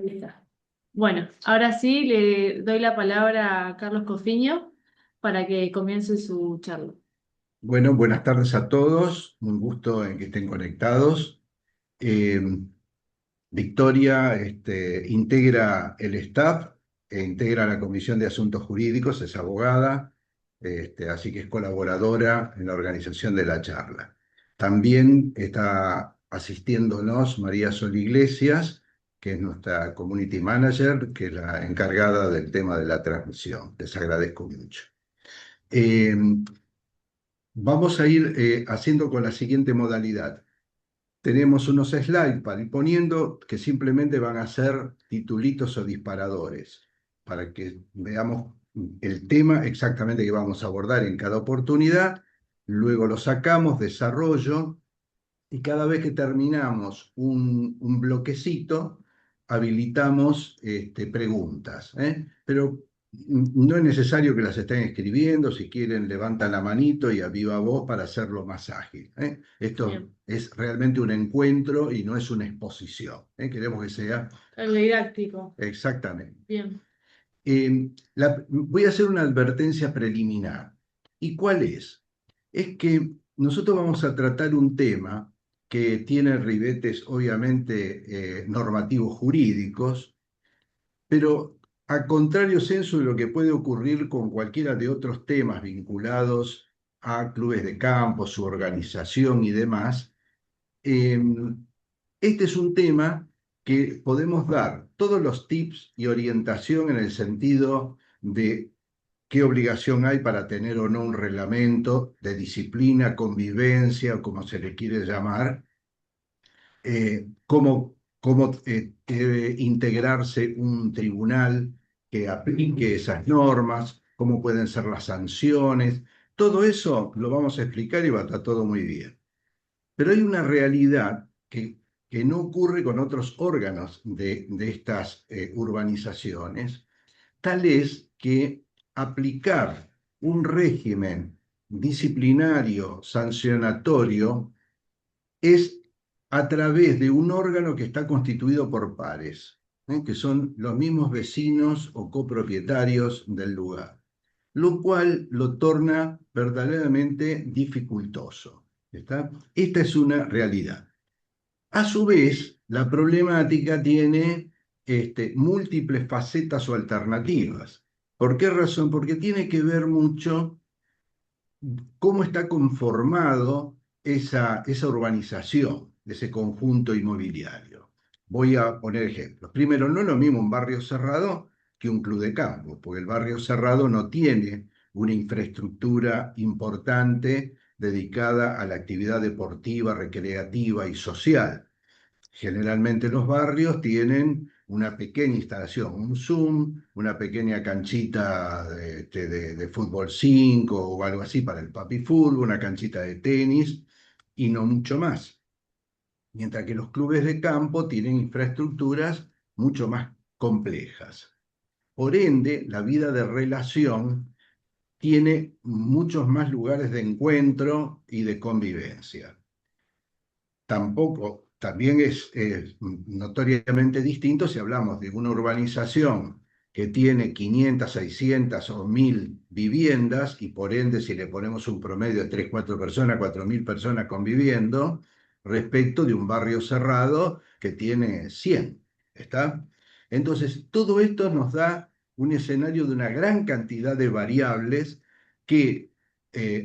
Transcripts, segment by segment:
Ahí está. Bueno, ahora sí le doy la palabra a Carlos Cofiño para que comience su charla. Bueno, buenas tardes a todos. Un gusto en que estén conectados. Eh, Victoria integra el staff e integra la Comisión de Asuntos Jurídicos, es abogada, así que es colaboradora en la organización de la charla. También está asistiéndonos María Sol Iglesias, que es nuestra Community Manager, que es la encargada del tema de la transmisión. Les agradezco mucho. Eh, Vamos a ir haciendo con la siguiente modalidad. Tenemos unos slides para ir poniendo que simplemente van a ser titulitos o disparadores para que veamos el tema exactamente que vamos a abordar en cada oportunidad. Luego lo sacamos, desarrollo, y cada vez que terminamos un bloquecito, habilitamos preguntas, ¿eh? Pero no es necesario que las estén escribiendo, si quieren levantan la manito y a viva voz para hacerlo más ágil, ¿eh? Esto Bien, es realmente un encuentro y no es una exposición, ¿eh? Queremos que sea el didáctico. exactamente. Bien, Voy a hacer una advertencia preliminar. ¿Y cuál es? Es que nosotros vamos a tratar un tema que tiene ribetes, obviamente, normativos jurídicos, pero a contrario senso de lo que puede ocurrir con cualquiera de otros temas vinculados a clubes de campo, su organización y demás, eh, este es un tema que podemos dar todos los tips y orientación en el sentido de qué obligación hay para tener o no un reglamento de disciplina, convivencia, o como se le quiere llamar, cómo debe integrarse un tribunal que aplique esas normas, cómo pueden ser las sanciones. Todo eso lo vamos a explicar y va a estar todo muy bien. Pero hay una realidad que no ocurre con otros órganos de estas urbanizaciones, tal es que aplicar un régimen disciplinario sancionatorio es a través de un órgano que está constituido por pares, que son los mismos vecinos o copropietarios del lugar, lo cual lo torna verdaderamente dificultoso. ¿Está? Esta es una realidad. A su vez, la problemática tiene múltiples facetas o alternativas. ¿Por qué razón? Porque tiene que ver mucho cómo está conformado esa urbanización, ese conjunto inmobiliario. Voy a poner ejemplos. Primero, no es lo mismo un barrio cerrado que un club de campo, porque el barrio cerrado no tiene una infraestructura importante dedicada a la actividad deportiva, recreativa y social. Generalmente los barrios tienen una pequeña instalación, un Zoom, una pequeña canchita de fútbol 5 o algo así para el papi fútbol, una canchita de tenis y no mucho más. Mientras que los clubes de campo tienen infraestructuras mucho más complejas. Por ende, la vida de relación tiene muchos más lugares de encuentro y de convivencia. Tampoco, también es notoriamente distinto si hablamos de una urbanización que tiene 500, 600 o 1000 viviendas y por ende si le ponemos un promedio de 3, 4 personas, 4000 personas conviviendo, respecto de un barrio cerrado que tiene 100. ¿Está? Entonces, todo esto nos da un escenario de una gran cantidad de variables que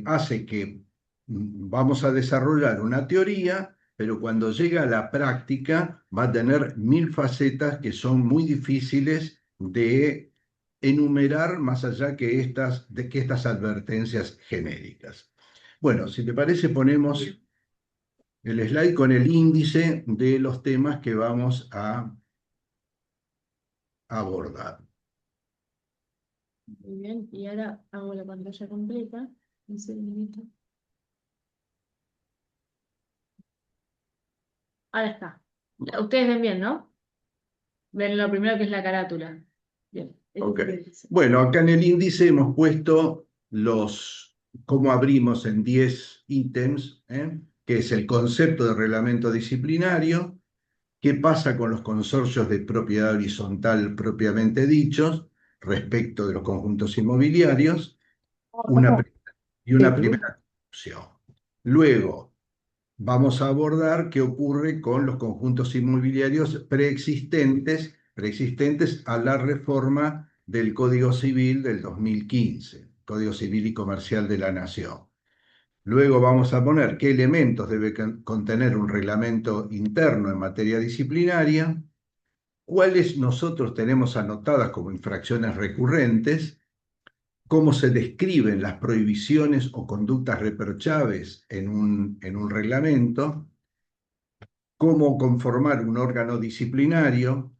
hace que vamos a desarrollar una teoría, pero cuando llega a la práctica va a tener 1000 facetas que son muy difíciles de enumerar más allá de que estas advertencias genéricas. Bueno, si te parece, ponemos el slide con el índice de los temas que vamos a abordar. muy bien. Y ahora hago la pantalla completa. Un segundito. Ahora está. Ustedes ven bien, ¿no? Ven lo primero que es la carátula. Bien. Este es Ok. el índice. Bueno, acá en el índice hemos puesto cómo abrimos en 10 ítems, que es el concepto de reglamento disciplinario, qué pasa con los consorcios de propiedad horizontal propiamente dichos respecto de los conjuntos inmobiliarios, una, y una primera conclusión. Luego, vamos a abordar qué ocurre con los conjuntos inmobiliarios preexistentes a la reforma del Código Civil del 2015, Código Civil y Comercial de la Nación. Luego vamos a poner qué elementos debe contener un reglamento interno en materia disciplinaria, cuáles nosotros tenemos anotadas como infracciones recurrentes, cómo se describen las prohibiciones o conductas reprochables en un reglamento, cómo conformar un órgano disciplinario,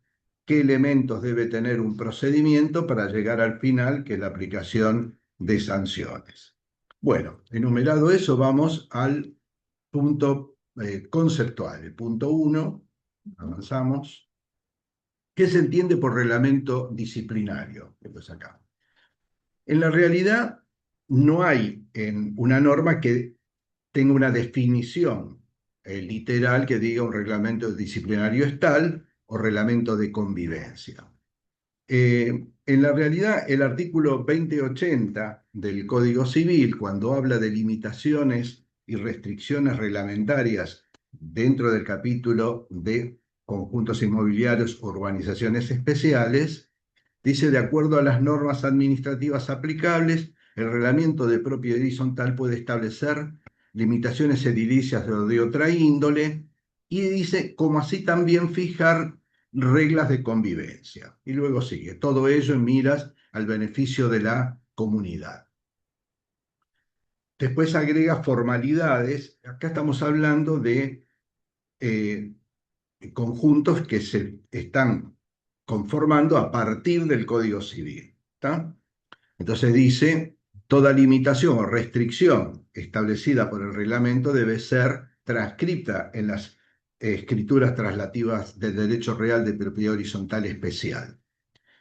qué elementos debe tener un procedimiento para llegar al final, que es la aplicación de sanciones. Bueno, enumerado eso, vamos al punto conceptual. El punto 1, avanzamos. ¿Qué se entiende por reglamento disciplinario? Esto es acá. En la realidad, no hay en una norma que tenga una definición literal que diga un reglamento disciplinario es tal o reglamento de convivencia. En la realidad, el artículo 2080 del Código Civil, cuando habla de limitaciones y restricciones reglamentarias dentro del capítulo de conjuntos inmobiliarios o urbanizaciones especiales, dice, de acuerdo a las normas administrativas aplicables, el reglamento de propiedad horizontal puede establecer limitaciones edilicias o de otra índole, y dice, como así también fijar reglas de convivencia. Y luego sigue, todo ello en miras al beneficio de la comunidad. Después agrega formalidades. Acá estamos hablando de eh, conjuntos que se están conformando a partir del Código Civil. ¿Está? Entonces dice, toda limitación o restricción establecida por el reglamento debe ser transcripta en las escrituras traslativas del derecho real de propiedad horizontal especial.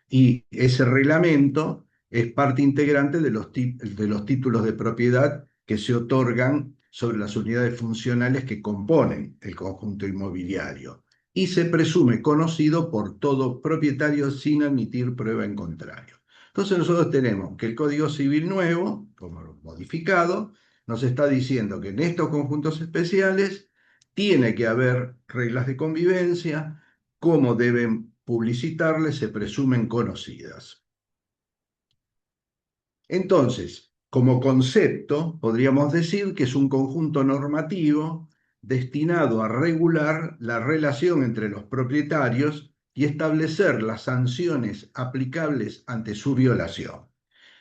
Y ese reglamento es parte integrante de los títulos de propiedad que se otorgan sobre las unidades funcionales que componen el conjunto inmobiliario y se presume conocido por todo propietario sin admitir prueba en contrario. Entonces nosotros tenemos que el Código Civil nuevo, como modificado, nos está diciendo que en estos conjuntos especiales tiene que haber reglas de convivencia, cómo deben publicitarles, se presumen conocidas. Entonces, como concepto, podríamos decir que es un conjunto normativo destinado a regular la relación entre los propietarios y establecer las sanciones aplicables ante su violación,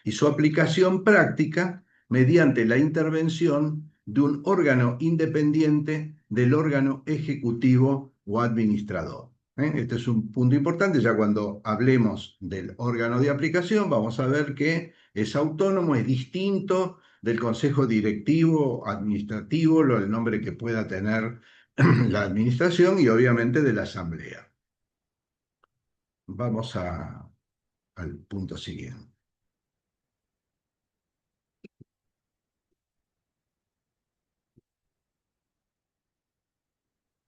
y su aplicación práctica mediante la intervención de un órgano independiente del órgano ejecutivo o administrador. Este es un punto importante, ya cuando hablemos del órgano de aplicación vamos a ver que es autónomo, es distinto del consejo directivo, administrativo, el nombre que pueda tener la administración, y obviamente de la asamblea. Vamos al punto siguiente.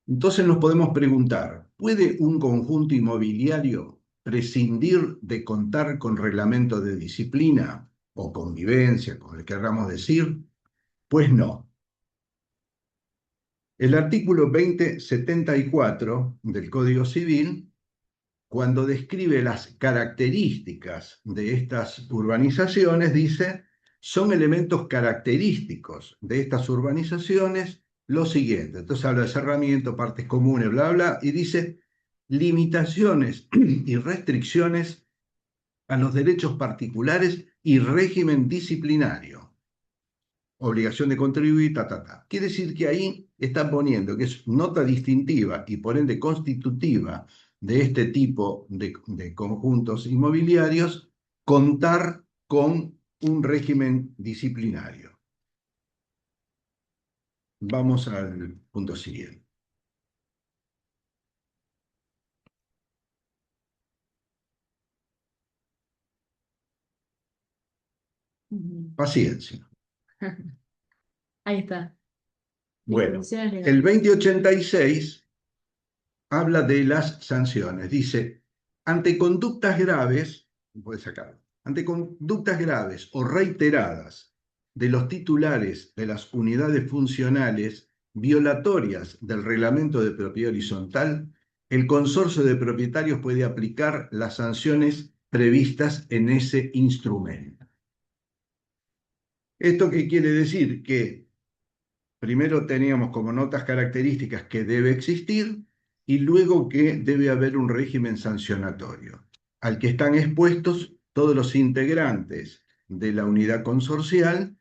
Entonces nos podemos preguntar, ¿puede un conjunto inmobiliario prescindir de contar con reglamento de disciplina o convivencia, como le querramos decir? Pues no. El artículo 2074 del Código Civil, cuando describe las características de estas urbanizaciones, dice, son elementos característicos de estas urbanizaciones lo siguiente. Entonces habla de cerramiento, partes comunes, bla, bla, y dice limitaciones y restricciones a los derechos particulares y régimen disciplinario. Obligación de contribuir, ta, ta, ta. Quiere decir que ahí están poniendo que es nota distintiva y por ende constitutiva de este tipo de conjuntos inmobiliarios contar con un régimen disciplinario. Vamos al punto siguiente. Ujú. Paciencia. Ahí está. Bueno, Disposiciones el legales. 2086 habla de las sanciones. Dice, ante conductas graves, puede sacar, ante conductas graves o reiteradas de los titulares de las unidades funcionales violatorias del reglamento de propiedad horizontal, el consorcio de propietarios puede aplicar las sanciones previstas en ese instrumento. ¿Esto qué quiere decir? Que primero teníamos como notas características que debe existir y luego que debe haber un régimen sancionatorio al que están expuestos todos los integrantes de la unidad consorcial,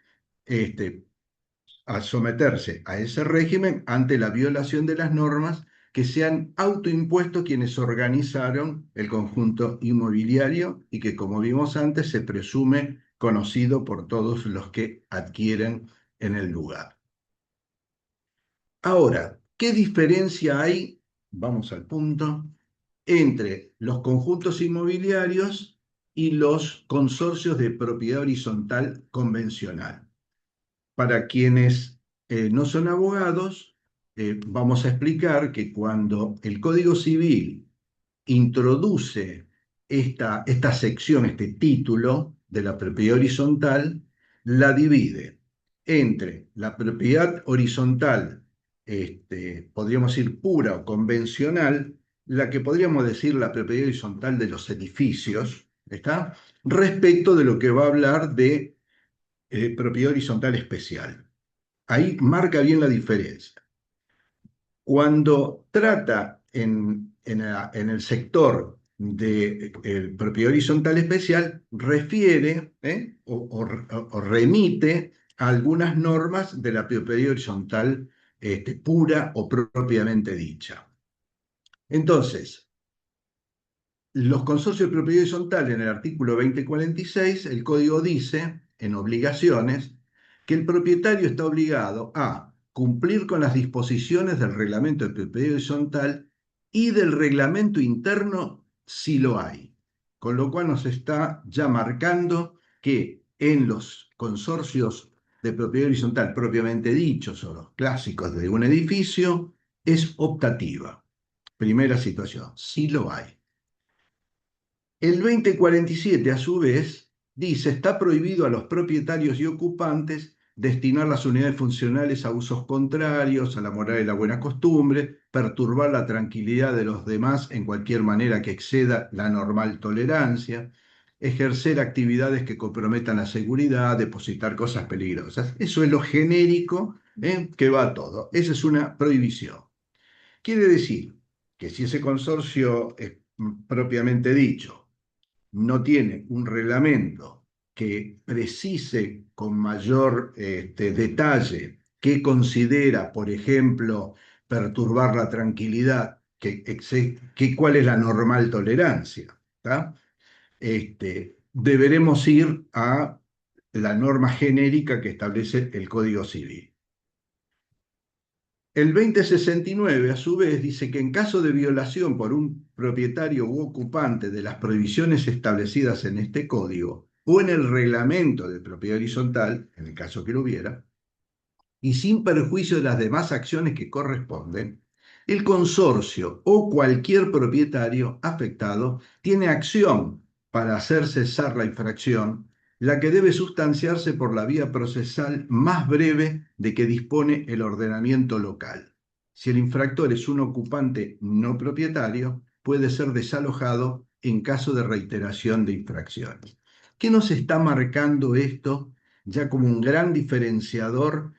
a someterse a ese régimen ante la violación de las normas que se han autoimpuesto quienes organizaron el conjunto inmobiliario y que, como vimos antes, se presume conocido por todos los que adquieren en el lugar. Ahora, ¿qué diferencia hay? Vamos al punto, entre los conjuntos inmobiliarios y los consorcios de propiedad horizontal convencional. Para quienes no son abogados, vamos a explicar que cuando el Código Civil introduce esta sección, este título de la propiedad horizontal, la divide entre la propiedad horizontal, podríamos decir pura o convencional, la que podríamos decir la propiedad horizontal de los edificios, ¿está? Respecto de lo que va a hablar de propiedad horizontal especial. Ahí marca bien la diferencia. Cuando trata en el sector de propiedad horizontal especial, refiere o remite a algunas normas de la propiedad horizontal pura o propiamente dicha. Entonces, los consorcios de propiedad horizontal, en el artículo 2046, el código dice, en obligaciones, que el propietario está obligado a cumplir con las disposiciones del reglamento de propiedad horizontal y del reglamento interno si lo hay. Con lo cual nos está ya marcando que en los consorcios de propiedad horizontal propiamente dichos o los clásicos de un edificio es optativa. Primera situación, si lo hay. El 2047, a su vez, dice, está prohibido a los propietarios y ocupantes destinar las unidades funcionales a usos contrarios a la moral y la buena costumbre, perturbar la tranquilidad de los demás en cualquier manera que exceda la normal tolerancia, ejercer actividades que comprometan la seguridad, depositar cosas peligrosas. Eso es lo genérico, que va a todo. Esa es una prohibición. Quiere decir que si ese consorcio es propiamente dicho no tiene un reglamento que precise con mayor detalle qué considera, por ejemplo, perturbar la tranquilidad, cuál es la normal tolerancia, ¿tá? Deberemos ir a la norma genérica que establece el Código Civil. El 2069, a su vez, dice que en caso de violación por un propietario u ocupante de las prohibiciones establecidas en este código o en el reglamento de propiedad horizontal, en el caso que lo hubiera, y sin perjuicio de las demás acciones que corresponden, el consorcio o cualquier propietario afectado tiene acción para hacer cesar la infracción, la que debe sustanciarse por la vía procesal más breve de que dispone el ordenamiento local. Si el infractor es un ocupante no propietario, puede ser desalojado en caso de reiteración de infracciones. ¿Qué nos está marcando esto ya como un gran diferenciador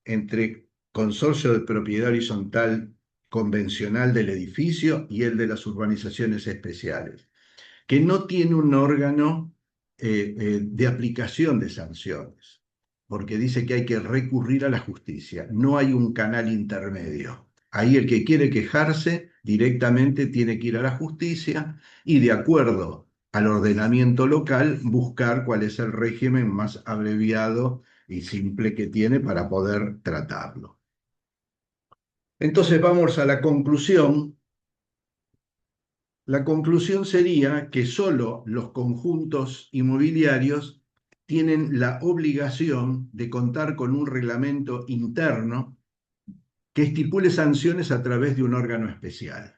entre consorcio de propiedad horizontal convencional del edificio y el de las urbanizaciones especiales, que no tiene un órgano de aplicación de sanciones, porque dice que hay que recurrir a la justicia, no hay un canal intermedio. Ahí el que quiere quejarse directamente tiene que ir a la justicia y, de acuerdo al ordenamiento local, buscar cuál es el régimen más abreviado y simple que tiene para poder tratarlo. Entonces vamos a la conclusión. La conclusión sería que solo los conjuntos inmobiliarios tienen la obligación de contar con un reglamento interno que estipule sanciones a través de un órgano especial.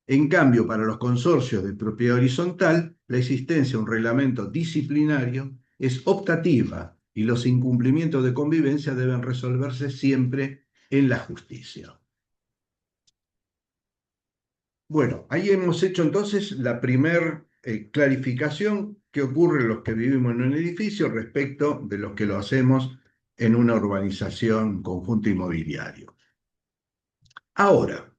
En cambio, para los consorcios de propiedad horizontal, la existencia de un reglamento disciplinario es optativa y los incumplimientos de convivencia deben resolverse siempre en la justicia. Bueno, ahí hemos hecho entonces la primer clarificación que ocurre en los que vivimos en un edificio respecto de los que lo hacemos en una urbanización conjunto inmobiliario. Ahora,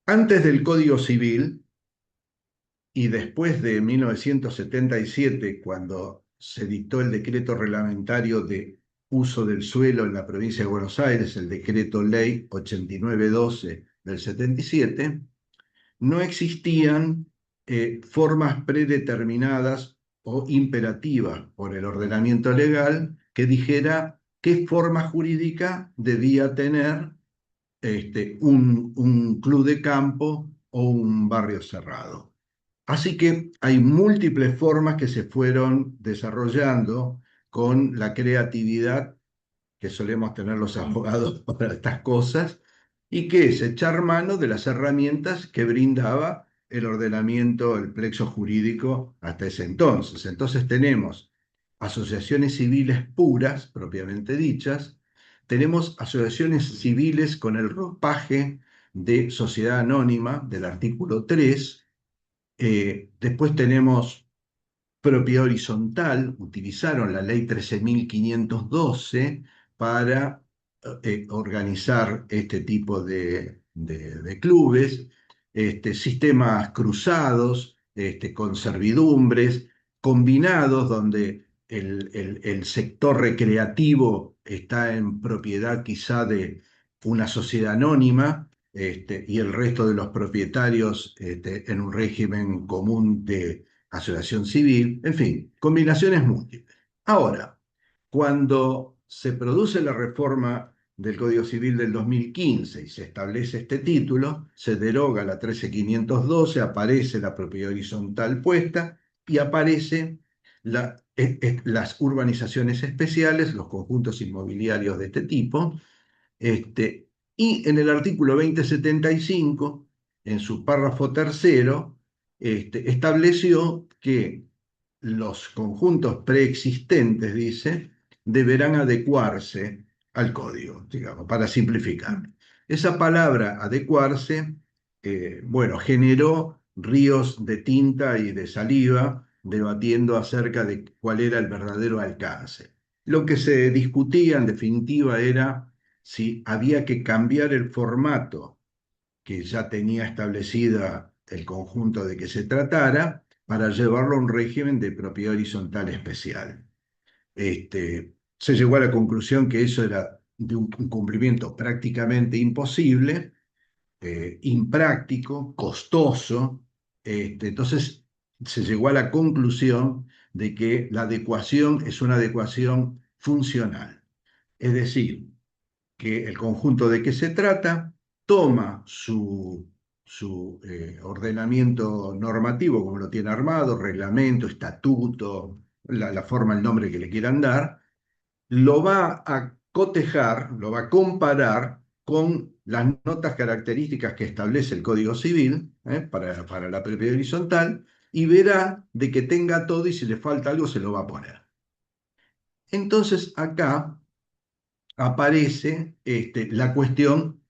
antes del Código Civil y después de 1977, cuando se dictó el decreto reglamentario de uso del suelo en la provincia de Buenos Aires, el decreto ley 8912 del 77, no existían formas predeterminadas o imperativas por el ordenamiento legal que dijera qué forma jurídica debía tener un club de campo o un barrio cerrado. Así que hay múltiples formas que se fueron desarrollando con la creatividad que solemos tener los abogados para estas cosas, y que es echar mano de las herramientas que brindaba el ordenamiento, el plexo jurídico hasta ese entonces. Entonces tenemos asociaciones civiles puras, propiamente dichas, tenemos asociaciones civiles con el ropaje de sociedad anónima del artículo 3, después tenemos propiedad horizontal, utilizaron la ley 13.512 para organizar este tipo de clubes, sistemas cruzados, con servidumbres, combinados, donde el sector recreativo está en propiedad quizá de una sociedad anónima, y el resto de los propietarios en un régimen común de asociación civil, en fin, combinaciones múltiples. Ahora, cuando se produce la reforma del Código Civil del 2015 y se establece este título, se deroga la 13.512, aparece la propiedad horizontal puesta y aparece las urbanizaciones especiales, los conjuntos inmobiliarios de este tipo, y en el artículo 2075, en su párrafo tercero, estableció que los conjuntos preexistentes, dice, deberán adecuarse al código, digamos, para simplificar. Esa palabra adecuarse, bueno, generó ríos de tinta y de saliva debatiendo acerca de cuál era el verdadero alcance. Lo que se discutía en definitiva era si había que cambiar el formato que ya tenía establecida el conjunto de que se tratara para llevarlo a un régimen de propiedad horizontal especial. Se llegó a la conclusión que eso era de un cumplimiento prácticamente imposible, impráctico, costoso. Entonces se llegó a la conclusión de que la adecuación es una adecuación funcional. Es decir, que el conjunto de que se trata toma su ordenamiento normativo, como lo tiene armado, reglamento, estatuto, la forma, el nombre que le quieran dar, lo va a cotejar, lo va a comparar con las notas características que establece el Código Civil, para la propiedad horizontal, y verá de que tenga todo y si le falta algo se lo va a poner. Entonces acá aparece la cuestión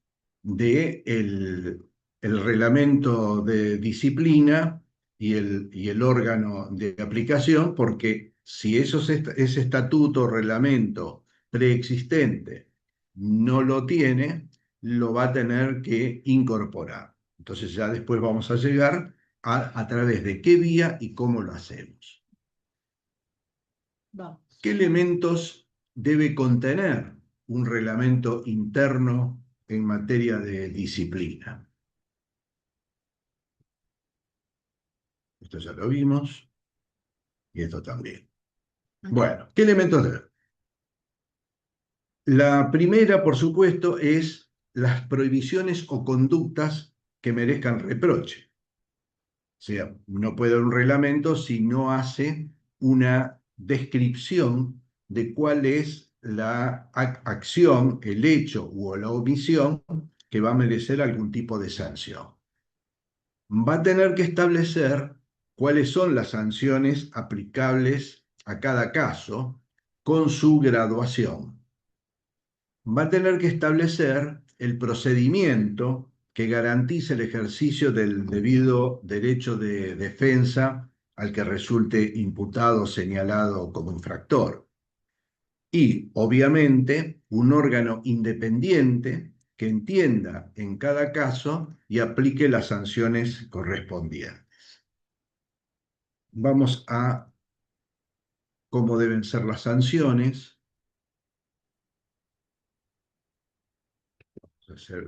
el reglamento de disciplina y el órgano de aplicación, porque si ese estatuto o reglamento preexistente no lo tiene, lo va a tener que incorporar. Entonces ya después vamos a llegar a través de qué vía y cómo lo hacemos. Vamos. ¿Qué elementos debe contener un reglamento interno en materia de disciplina? Esto ya lo vimos y esto también. Bueno, ¿qué elementos debe? La primera, por supuesto, es las prohibiciones o conductas que merezcan reproche. O sea, no puede haber un reglamento si no hace una descripción de cuál es la acción, el hecho o la omisión que va a merecer algún tipo de sanción. Va a tener que establecer cuáles son las sanciones aplicables a cada caso con su graduación. Va a tener que establecer el procedimiento que garantice el ejercicio del debido derecho de defensa al que resulte imputado o señalado como infractor. Y, obviamente, un órgano independiente que entienda en cada caso y aplique las sanciones correspondientes. Vamos a cómo deben ser las sanciones.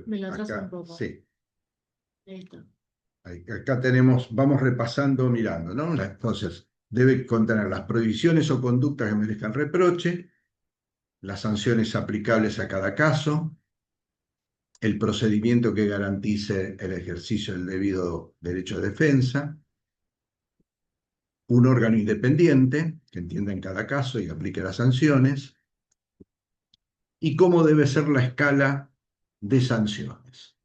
Me lo atraso un Acá, poco. sí. Listo. Acá tenemos, vamos repasando, mirando, ¿no? Entonces, debe contener las prohibiciones o conductas que merezcan reproche, las sanciones aplicables a cada caso, el procedimiento que garantice el ejercicio del debido derecho de defensa, un órgano independiente que entienda en cada caso y aplique las sanciones, y cómo debe ser la escala de sanciones.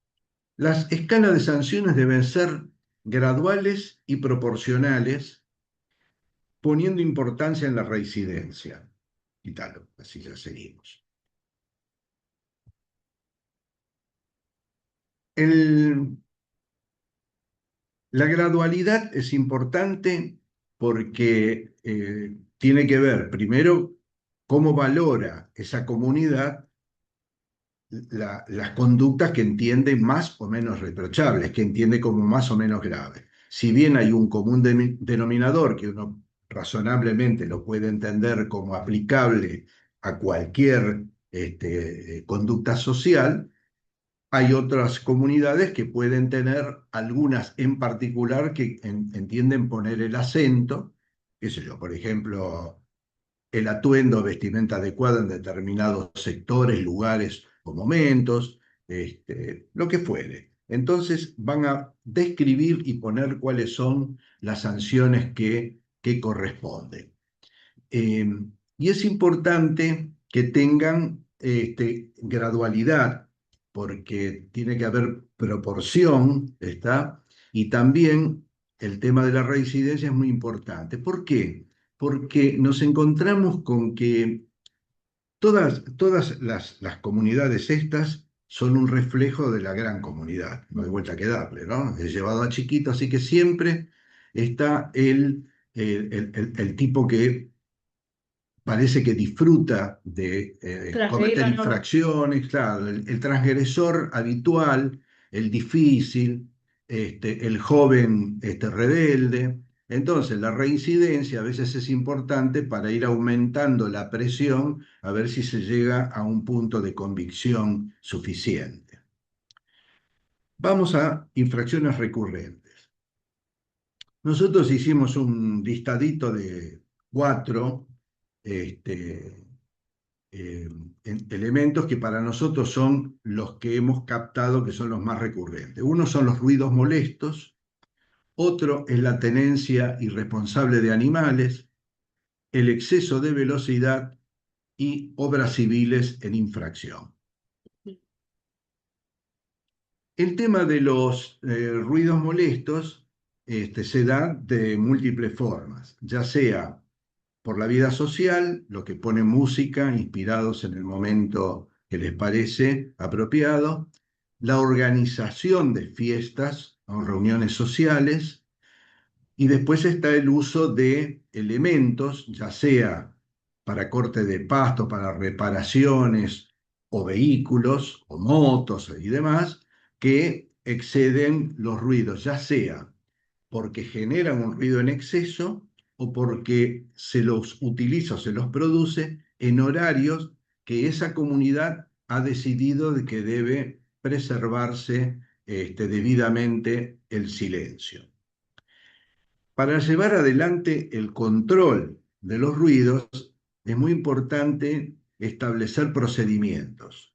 Las escalas de sanciones deben ser graduales y proporcionales, poniendo importancia en la reincidencia. Quítalo, así ya seguimos. El, la gradualidad es importante porque tiene que ver, primero, cómo valora esa comunidad las conductas que entiende más o menos reprochables, que entiende como más o menos graves. Si bien hay un común denominador que uno razonablemente lo puede entender como aplicable a cualquier conducta social, hay otras comunidades que pueden tener algunas en particular que entienden poner el acento, qué sé yo, por ejemplo, el atuendo o vestimenta adecuada en determinados sectores, lugares o momentos, lo que fuere. Entonces van a describir y poner cuáles son las sanciones que corresponden. Eh, y es importante que tengan gradualidad, porque tiene que haber proporción, ¿está? Y también el tema de la reincidencia es muy importante. ¿Por qué? Porque nos encontramos con que todas las comunidades estas son un reflejo de la gran comunidad, no hay vuelta que darle, ¿no? Es llevado a chiquito, así que siempre está el tipo que parece que disfruta de Transgredir cometer la norma. infracciones, claro, el transgresor habitual, el difícil, el joven rebelde. Entonces, la reincidencia a veces es importante para ir aumentando la presión a ver si se llega a un punto de convicción suficiente. Vamos a infracciones recurrentes. Nosotros hicimos un listadito de 4 este, eh, elementos que para nosotros son los que hemos captado que son los más recurrentes. Uno son los ruidos molestos, otro es la tenencia irresponsable de animales, el exceso de velocidad y obras civiles en infracción. El tema de los ruidos molestos se da de múltiples formas, ya sea por la vida social, lo que pone música inspirados en el momento que les parece apropiado, la organización de fiestas o reuniones sociales, y después está el uso de elementos, ya sea para corte de pasto, para reparaciones o vehículos o motos y demás, que exceden los ruidos, ya sea porque generan un ruido en exceso o porque se los utiliza o se los produce en horarios que esa comunidad ha decidido de que debe preservarse debidamente el silencio. Para llevar adelante el control de los ruidos es muy importante establecer procedimientos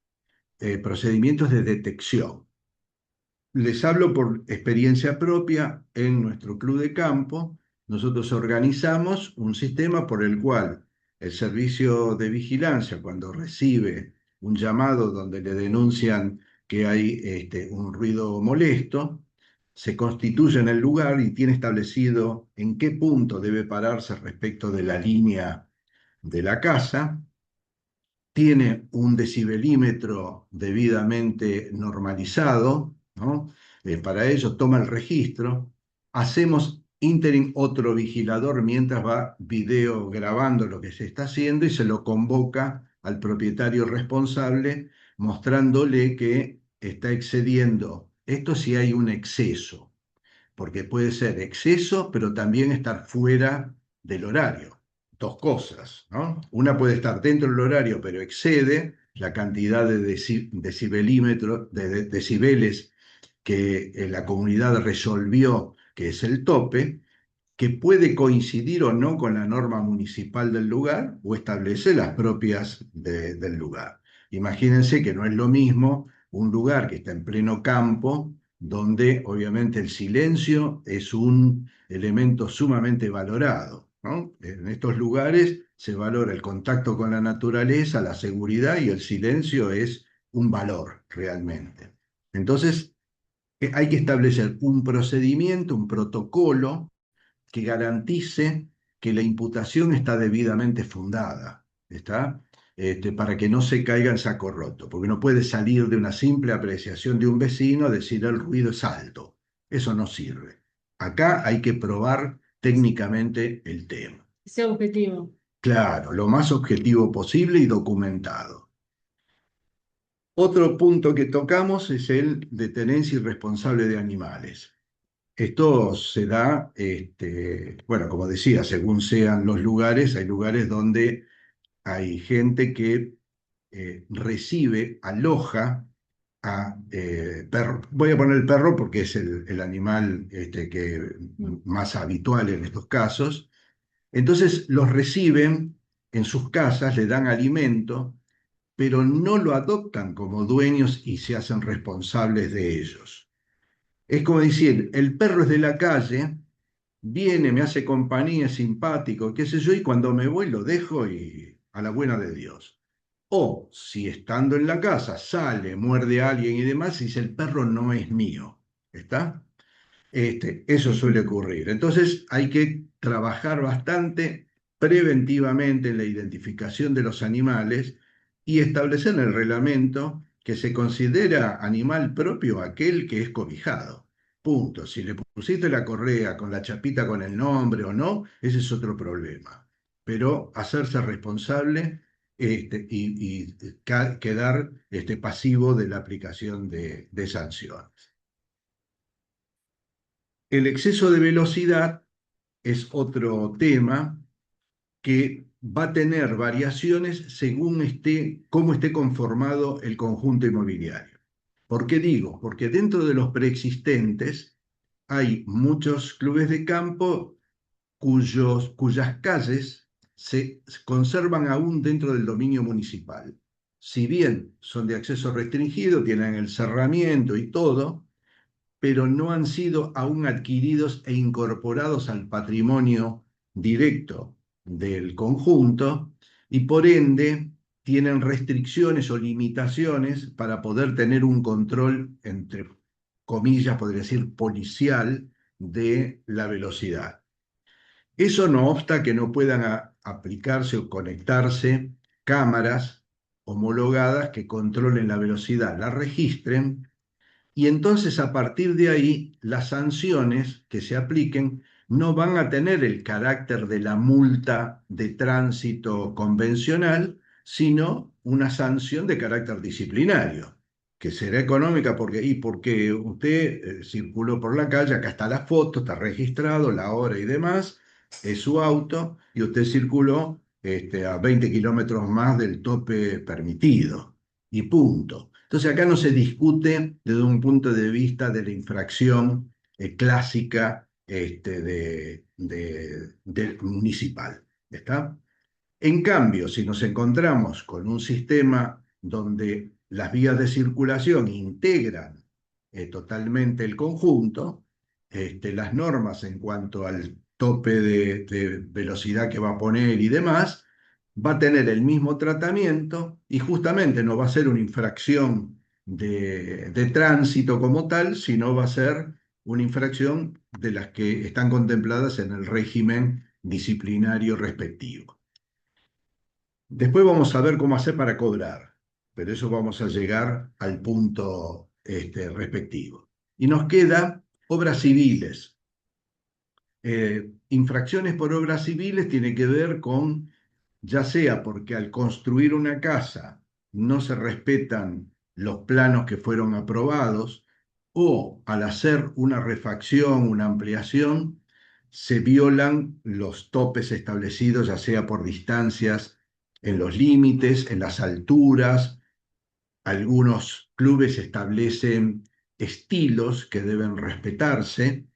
de detección. Les hablo por experiencia propia. En nuestro club de campo, nosotros organizamos un sistema por el cual el servicio de vigilancia, cuando recibe un llamado donde le denuncian que hay un ruido molesto, se constituye en el lugar y tiene establecido en qué punto debe pararse respecto de la línea de la casa, tiene un decibelímetro debidamente normalizado, ¿no? Para ello toma el registro, hacemos ínterin otro vigilador mientras va video grabando lo que se está haciendo y se lo convoca al propietario responsable mostrándole que está excediendo. Esto si hay un exceso, porque puede ser exceso, pero también estar fuera del horario. Dos cosas, ¿no? Una puede estar dentro del horario, pero excede la cantidad de decibelímetros, de decibeles que la comunidad resolvió que es el tope, que puede coincidir o no con la norma municipal del lugar o establece las propias del lugar. Imagínense que no es lo mismo un lugar que está en pleno campo, donde obviamente el silencio es un elemento sumamente valorado, ¿no? En estos lugares se valora el contacto con la naturaleza, la seguridad y el silencio es un valor realmente. Entonces, hay que establecer un procedimiento, un protocolo que garantice que la imputación está debidamente fundada, ¿está? Para que no se caiga en saco roto, porque no puede salir de una simple apreciación de un vecino decir el ruido es alto. Eso no sirve. Acá hay que probar técnicamente el tema. Ese objetivo. Claro, lo más objetivo posible y documentado. Otro punto que tocamos es el de tenencia irresponsable de animales. Esto se da, bueno, como decía, según sean los lugares, hay lugares donde hay gente que recibe, aloja a perros. Voy a poner el perro porque es el animal que Mm. más habitual en estos casos. Entonces los reciben en sus casas, le dan alimento, pero no lo adoptan como dueños y se hacen responsables de ellos. Es como decir, el perro es de la calle, viene, me hace compañía, es simpático, qué sé yo, y cuando me voy lo dejo y a la buena de Dios. O si estando en la casa sale, muerde a alguien y demás, dice el perro no es mío. ¿Está? Eso suele ocurrir. Entonces hay que trabajar bastante preventivamente en la identificación de los animales y establecer en el reglamento que se considera animal propio aquel que es cobijado. Punto. Si le pusiste la correa con la chapita con el nombre o no, ese es otro problema. Pero hacerse responsable y quedar pasivo de la aplicación de sanciones. El exceso de velocidad es otro tema que va a tener variaciones según cómo esté conformado el conjunto inmobiliario. ¿Por qué digo? Porque dentro de los preexistentes hay muchos clubes de campo cuyas calles se conservan aún dentro del dominio municipal. Si bien son de acceso restringido, tienen el cerramiento y todo, pero no han sido aún adquiridos e incorporados al patrimonio directo del conjunto y por ende tienen restricciones o limitaciones para poder tener un control, entre comillas, podría decir, policial de la velocidad. Eso no obsta que no puedan aplicarse o conectarse cámaras homologadas que controlen la velocidad, la registren y entonces a partir de ahí las sanciones que se apliquen no van a tener el carácter de la multa de tránsito convencional, sino una sanción de carácter disciplinario, que será económica porque usted circuló por la calle, acá está la foto, está registrado, la hora y demás, es su auto y usted circuló a 20 kilómetros más del tope permitido y punto. Entonces acá no se discute desde un punto de vista de la infracción clásica del municipal. ¿Está? En cambio, si nos encontramos con un sistema donde las vías de circulación integran totalmente el conjunto, las normas en cuanto al tope de velocidad que va a poner y demás, va a tener el mismo tratamiento y justamente no va a ser una infracción de tránsito como tal, sino va a ser una infracción de las que están contempladas en el régimen disciplinario respectivo. Después vamos a ver cómo hacer para cobrar, pero eso vamos a llegar al punto respectivo. Y nos queda obras civiles. Infracciones por obras civiles tiene que ver con, ya sea porque al construir una casa no se respetan los planos que fueron aprobados, o al hacer una refacción, una ampliación, se violan los topes establecidos, ya sea por distancias en los límites, en las alturas. Algunos clubes establecen estilos que deben respetarse,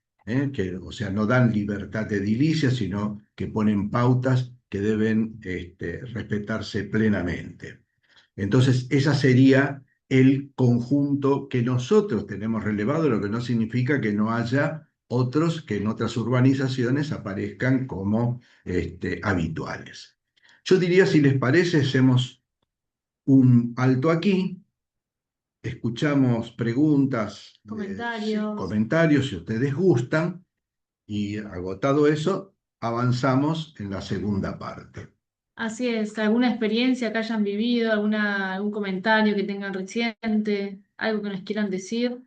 o sea, no dan libertad de edilicia, sino que ponen pautas que deben respetarse plenamente. Entonces, ese sería el conjunto que nosotros tenemos relevado, lo que no significa que no haya otros que en otras urbanizaciones aparezcan como habituales. Yo diría, si les parece, hacemos un alto aquí, escuchamos preguntas, Comentarios. comentarios si ustedes gustan, y agotado eso, avanzamos en la segunda parte. Así es, alguna experiencia que hayan vivido, algún comentario que tengan reciente, algo que nos quieran decir,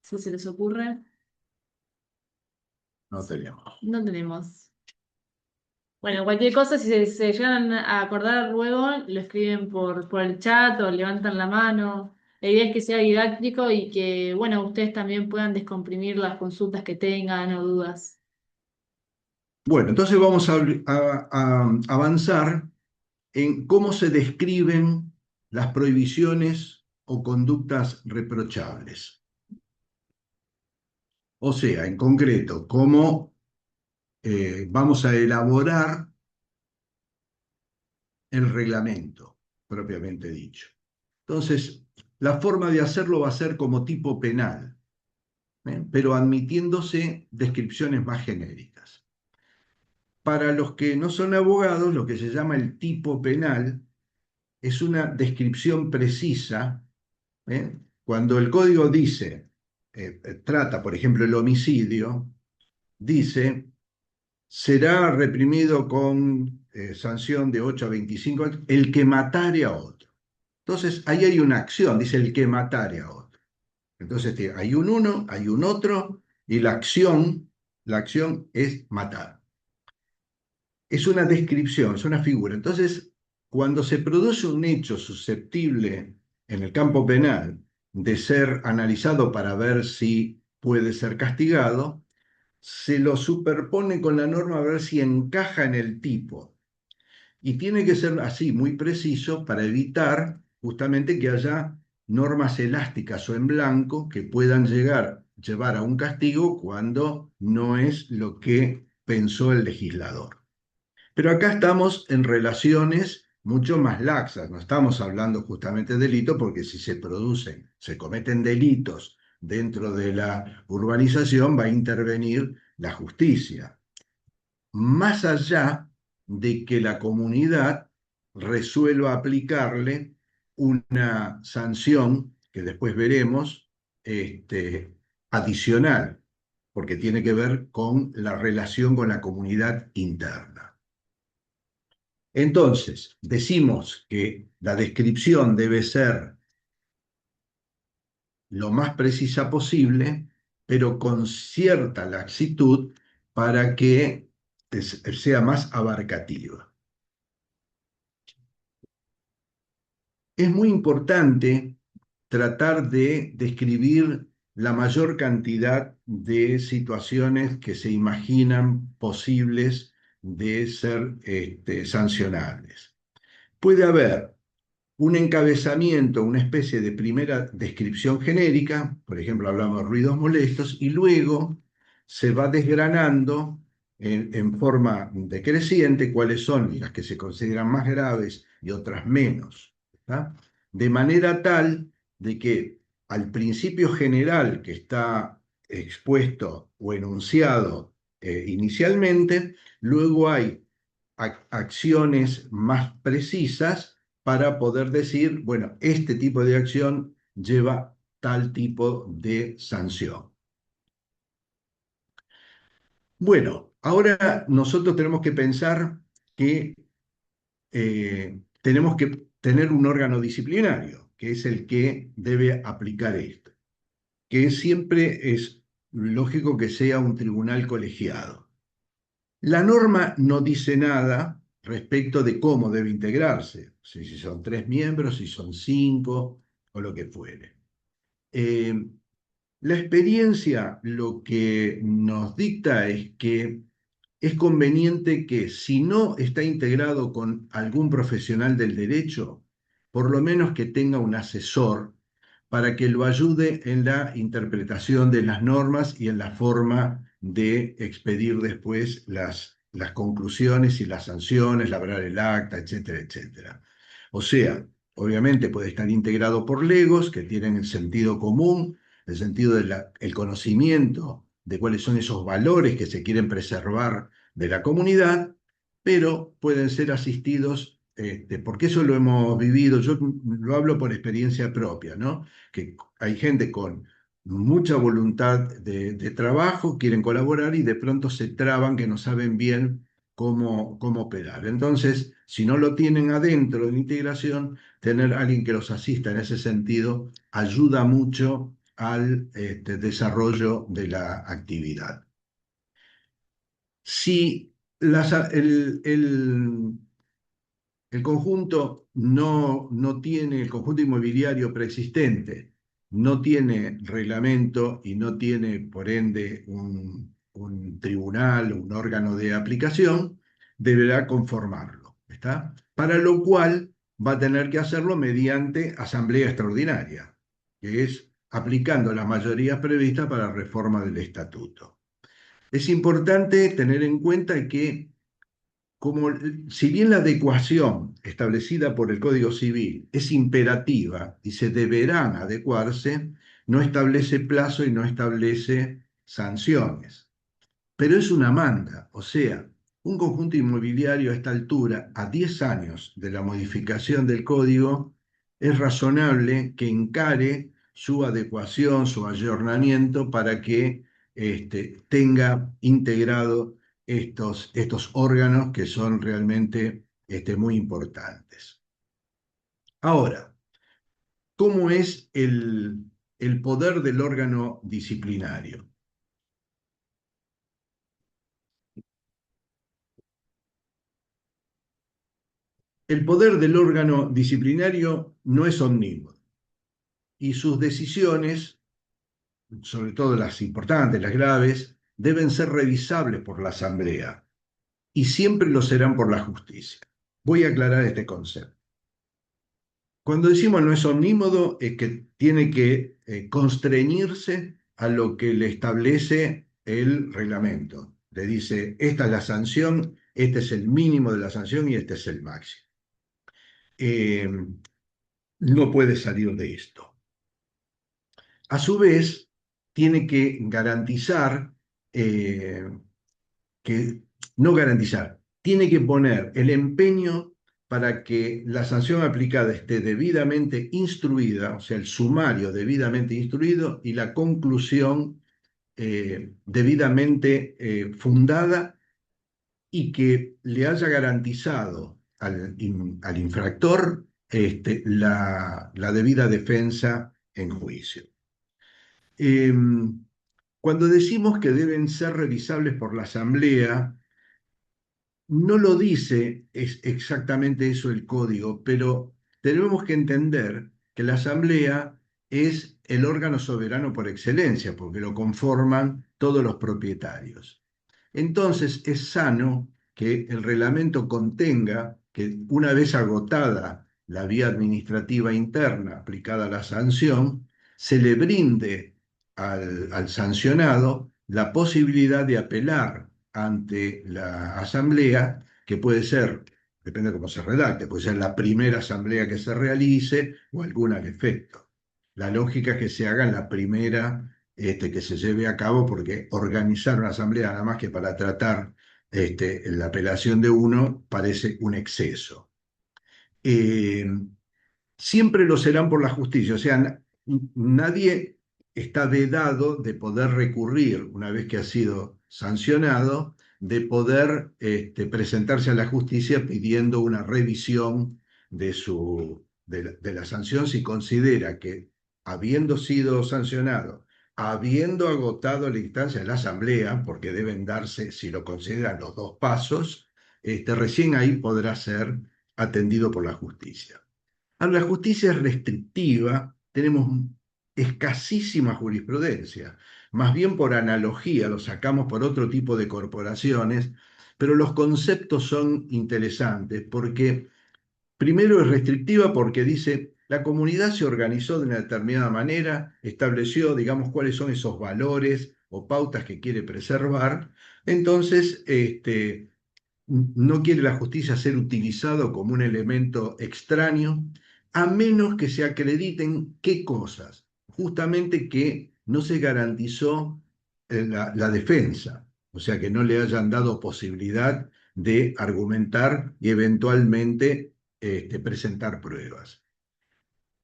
si se les ocurre. No tenemos. No tenemos. Bueno, cualquier cosa, si se llegan a acordar luego, lo escriben por el chat o levantan la mano. La idea es que sea didáctico y que, bueno, ustedes también puedan descomprimir las consultas que tengan o dudas. Bueno, entonces vamos a avanzar en cómo se describen las prohibiciones o conductas reprochables. O sea, en concreto, cómo vamos a elaborar el reglamento, propiamente dicho. Entonces, la forma de hacerlo va a ser como tipo penal, pero admitiéndose descripciones más genéricas. Para los que no son abogados, lo que se llama el tipo penal es una descripción precisa. Cuando el código dice, trata, por ejemplo, el homicidio, dice, será reprimido con sanción de 8 a 25 años el que matare a otro. Entonces, ahí hay una acción, dice el que matare a otro. Entonces, hay un uno, hay un otro, y la acción es matar. Es una descripción, es una figura. Entonces, cuando se produce un hecho susceptible en el campo penal de ser analizado para ver si puede ser castigado, se lo superpone con la norma a ver si encaja en el tipo. Y tiene que ser así, muy preciso, para evitar justamente que haya normas elásticas o en blanco que puedan llevar a un castigo cuando no es lo que pensó el legislador. Pero acá estamos en relaciones mucho más laxas, no estamos hablando justamente de delito, porque si se cometen delitos dentro de la urbanización, va a intervenir la justicia. Más allá de que la comunidad resuelva aplicarle una sanción, que después veremos, adicional, porque tiene que ver con la relación con la comunidad interna. Entonces, decimos que la descripción debe ser lo más precisa posible, pero con cierta laxitud para que sea más abarcativa. Es muy importante tratar de describir la mayor cantidad de situaciones que se imaginan posibles de ser sancionables. Puede haber un encabezamiento, una especie de primera descripción genérica, por ejemplo, hablamos de ruidos molestos, y luego se va desgranando en forma decreciente cuáles son las que se consideran más graves y otras menos, ¿tá? De manera tal de que al principio general que está expuesto o enunciado inicialmente, luego hay acciones más precisas para poder decir, bueno, este tipo de acción lleva tal tipo de sanción. Bueno, ahora nosotros tenemos que pensar que tenemos que tener un órgano disciplinario, que es el que debe aplicar esto, que siempre es lógico que sea un tribunal colegiado. La norma no dice nada respecto de cómo debe integrarse, si son 3 miembros, si son 5 o lo que fuere. Eh, la experiencia lo que nos dicta es que es conveniente que si no está integrado con algún profesional del derecho, por lo menos que tenga un asesor para que lo ayude en la interpretación de las normas y en la forma de expedir después las conclusiones y las sanciones, labrar el acta, etcétera, etcétera. O sea, obviamente puede estar integrado por legos que tienen el sentido común, el sentido del conocimiento de cuáles son esos valores que se quieren preservar de la comunidad, pero pueden ser asistidos, porque eso lo hemos vivido, yo lo hablo por experiencia propia, ¿no? Que hay gente con mucha voluntad de trabajo, quieren colaborar y de pronto se traban que no saben bien cómo operar. Entonces, si no lo tienen adentro de la integración, tener alguien que los asista en ese sentido ayuda mucho al desarrollo de la actividad. Si el conjunto no tiene, el conjunto inmobiliario preexistente, no tiene reglamento y no tiene, por ende, un tribunal, un órgano de aplicación, deberá conformarlo, ¿está? Para lo cual va a tener que hacerlo mediante asamblea extraordinaria, que es aplicando las mayorías previstas para la reforma del estatuto. Es importante tener en cuenta que como si bien la adecuación establecida por el Código Civil es imperativa y se deberán adecuarse, no establece plazo y no establece sanciones. Pero es una manda, o sea, un conjunto inmobiliario a esta altura, a 10 años de la modificación del código, es razonable que encare su adecuación, su ayornamiento para que tenga integrado estos órganos que son realmente muy importantes. Ahora, ¿cómo es el poder del órgano disciplinario? El poder del órgano disciplinario no es omnímodo y sus decisiones, sobre todo las importantes, las graves, deben ser revisables por la Asamblea y siempre lo serán por la justicia. Voy a aclarar este concepto. Cuando decimos no es omnímodo, es que tiene que constreñirse a lo que le establece el reglamento. Le dice, esta es la sanción, este es el mínimo de la sanción y este es el máximo. Eh, no puede salir de esto. A su vez, tiene que garantizar, que no garantizar, tiene que poner el empeño para que la sanción aplicada esté debidamente instruida, o sea, el sumario debidamente instruido y la conclusión debidamente fundada y que le haya garantizado al infractor la debida defensa en juicio. Cuando decimos que deben ser revisables por la Asamblea, no lo dice exactamente eso el código, pero tenemos que entender que la Asamblea es el órgano soberano por excelencia, porque lo conforman todos los propietarios. Entonces es sano que el reglamento contenga que una vez agotada la vía administrativa interna aplicada a la sanción, se le brinde al sancionado la posibilidad de apelar ante la asamblea, que puede ser, depende de cómo se redacte, puede ser la primera asamblea que se realice o alguna al efecto. La lógica es que se haga en la primera que se lleve a cabo, porque organizar una asamblea nada más que para tratar la apelación de uno parece un exceso. Eh, Siempre lo serán por la justicia, o sea, nadie está vedado de poder recurrir, una vez que ha sido sancionado, de poder presentarse a la justicia pidiendo una revisión de la sanción si considera que, habiendo sido sancionado, habiendo agotado la instancia de la asamblea, porque deben darse, si lo consideran, los dos pasos, recién ahí podrá ser atendido por la justicia. Ahora, la justicia es restrictiva, tenemos escasísima jurisprudencia, más bien por analogía, lo sacamos por otro tipo de corporaciones, pero los conceptos son interesantes porque primero es restrictiva porque dice, la comunidad se organizó de una determinada manera, estableció, digamos, cuáles son esos valores o pautas que quiere preservar, entonces, no quiere la justicia ser utilizado como un elemento extraño, a menos que se acrediten qué cosas. Justamente que no se garantizó la defensa, o sea, que no le hayan dado posibilidad de argumentar y eventualmente presentar pruebas.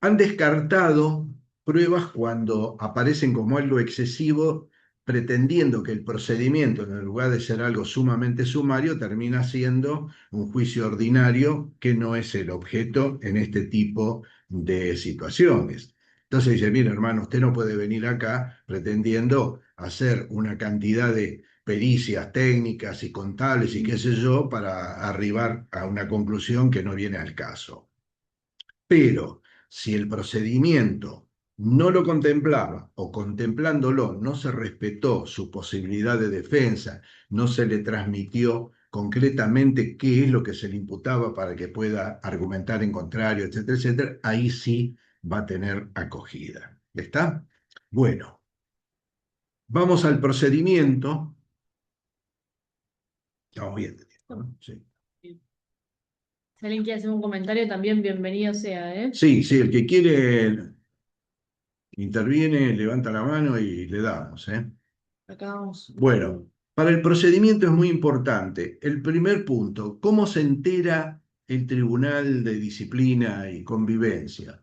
Han descartado pruebas cuando aparecen como algo excesivo, pretendiendo que el procedimiento, en lugar de ser algo sumamente sumario, termina siendo un juicio ordinario que no es el objeto en este tipo de situaciones. Entonces dice, mire hermano, usted no puede venir acá pretendiendo hacer una cantidad de pericias técnicas y contables y qué sé yo para arribar a una conclusión que no viene al caso. Pero si el procedimiento no lo contemplaba o contemplándolo no se respetó su posibilidad de defensa, no se le transmitió concretamente qué es lo que se le imputaba para que pueda argumentar en contrario, etcétera, etcétera, ahí sí va a tener acogida. ¿Está? Bueno, vamos al procedimiento. Estamos bien de tiempo, ¿no? Sí. Si alguien quiere hacer un comentario, también bienvenido sea, ¿eh? Sí, sí, el que quiere interviene, levanta la mano y le damos, ¿eh? Acá vamos. Bueno, para el procedimiento es muy importante. El primer punto, ¿cómo se entera el Tribunal de Disciplina y Convivencia?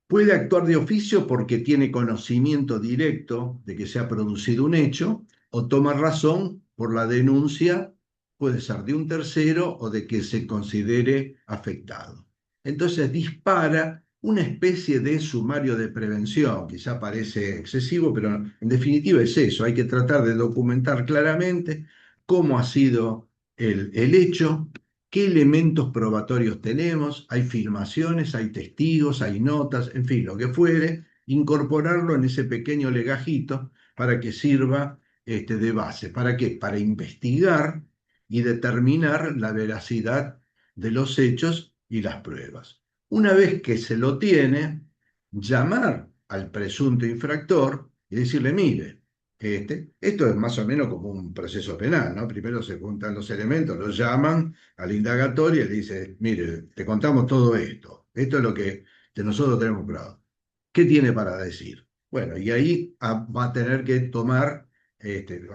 Puede actuar de oficio porque tiene conocimiento directo de que se ha producido un hecho o toma razón por la denuncia, puede ser de un tercero o de que se considere afectado. Entonces dispara una especie de sumario de prevención, quizá parece excesivo, pero en definitiva es eso, hay que tratar de documentar claramente cómo ha sido el hecho, qué elementos probatorios tenemos, hay filmaciones, hay testigos, hay notas, en fin, lo que fuere, incorporarlo en ese pequeño legajito para que sirva de base. ¿Para qué? Para investigar y determinar la veracidad de los hechos y las pruebas. Una vez que se lo tiene, llamar al presunto infractor y decirle, mire, esto es más o menos como un proceso penal, ¿no? Primero se juntan los elementos, los llaman a la indagatoria y le dice, mire, te contamos todo esto, esto es lo que nosotros tenemos probado. ¿Qué tiene para decir? Bueno, y ahí va a tener que tomar,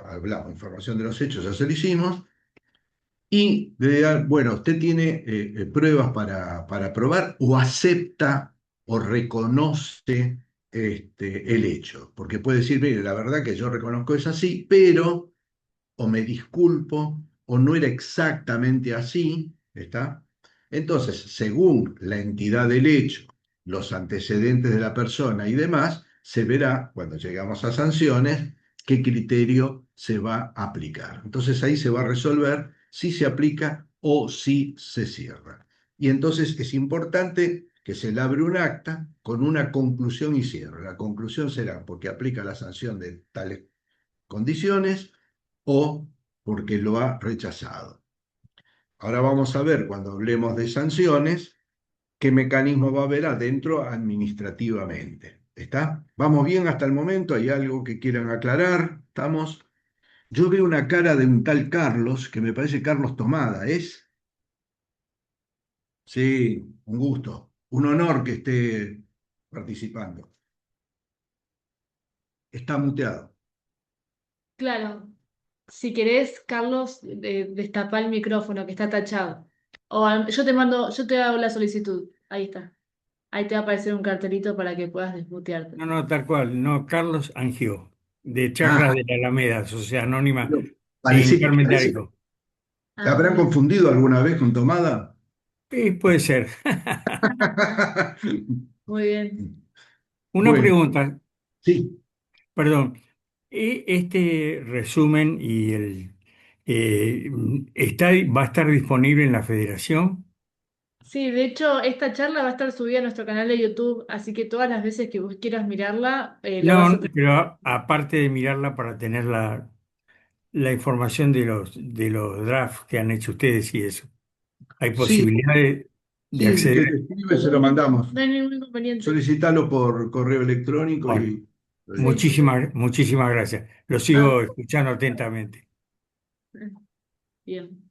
hablamos, información de los hechos, ya se lo hicimos, y le diga, bueno, usted tiene pruebas para probar o acepta o reconoce el hecho, porque puede decir, mire, la verdad que yo reconozco es así, pero o me disculpo, o no era exactamente así, ¿está? Entonces, según la entidad del hecho, los antecedentes de la persona y demás, se verá, cuando llegamos a sanciones, qué criterio se va a aplicar. Entonces ahí se va a resolver si se aplica o si se cierra. Y entonces es importante que se le abre un acta con una conclusión y cierre. La conclusión será porque aplica la sanción de tales condiciones o porque lo ha rechazado. Ahora vamos a ver, cuando hablemos de sanciones, qué mecanismo va a haber adentro administrativamente. ¿Está? ¿Vamos bien hasta el momento? ¿Hay algo que quieran aclarar? ¿Estamos? Yo veo una cara de un tal Carlos, que me parece Carlos Tomada, ¿es? Sí, un gusto, un honor que esté participando. Está muteado. Claro. Si querés, Carlos, destapá el micrófono que está tachado. Yo te mando, yo te hago la solicitud. Ahí está. Ahí te va a aparecer un cartelito para que puedas desmutearte. No, no, tal cual, no, Carlos Angió, de Charlas Ah, de la Alameda, Sociedad Anónima pero en parece, Carmen de parece, Arico. Ah, muy ¿habrán bien. confundido alguna vez con Tomada? Puede ser. Muy bien. Una Bueno, pregunta, sí, perdón. Este resumen y eh, va a estar disponible en la Federación. Sí, de hecho, esta charla va a estar subida a nuestro canal de YouTube, así que todas las veces que vos quieras mirarla, lo vas a No, tener. pero aparte de mirarla para tener la información de los drafts que han hecho ustedes y eso, ¿hay sí, posibilidad de sí, acceder? usted te escribe, se lo mandamos. No hay ningún inconveniente. Solicitalo por correo electrónico Bueno, y lo leemos. muchísimas gracias. Lo Ah, sigo escuchando atentamente. bien.